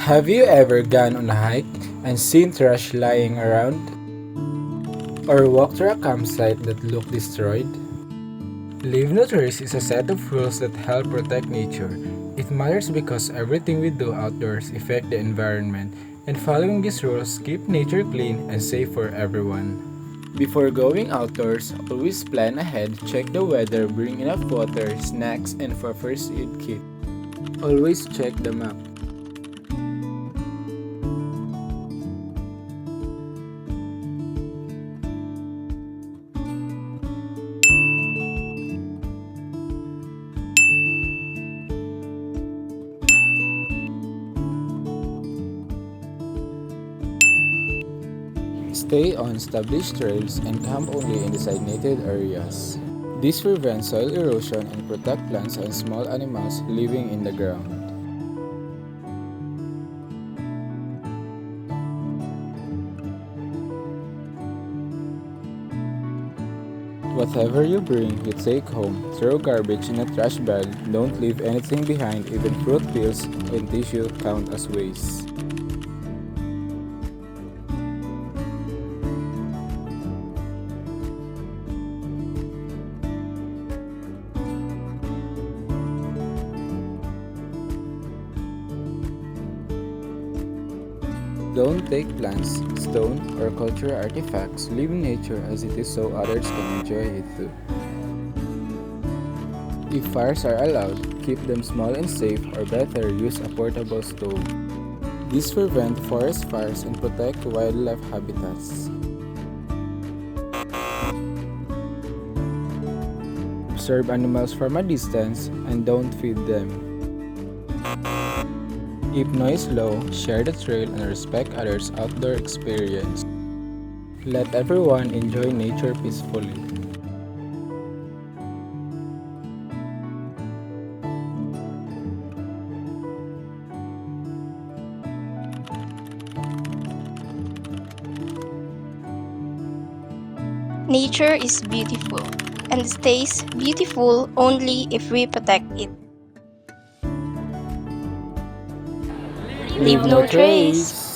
Have you ever gone on a hike and seen trash lying around? Or walked through a campsite that looked destroyed? Leave No Trace is a set of rules that help protect nature. It matters because everything we do outdoors affects the environment, and following these rules keep nature clean and safe for everyone. Before going outdoors, always plan ahead, check the weather, bring enough water, snacks, and for first aid kit. Always check the map. Stay on established trails and camp only in designated areas. This prevents soil erosion and protect plants and small animals living in the ground. Whatever you bring, you take home. Throw garbage in a trash bag. Don't leave anything behind, even fruit peels and tissue count as waste. Don't take plants, stone, or cultural artifacts. Live in nature as it is so others can enjoy it too. If fires are allowed, keep them small and safe, or better, use a portable stove. This prevents forest fires and protect wildlife habitats. Observe animals from a distance and don't feed them. Keep noise low, share the trail, and respect others' outdoor experience. Let everyone enjoy nature peacefully. Nature is beautiful and stays beautiful only if we protect it. Leave no trace!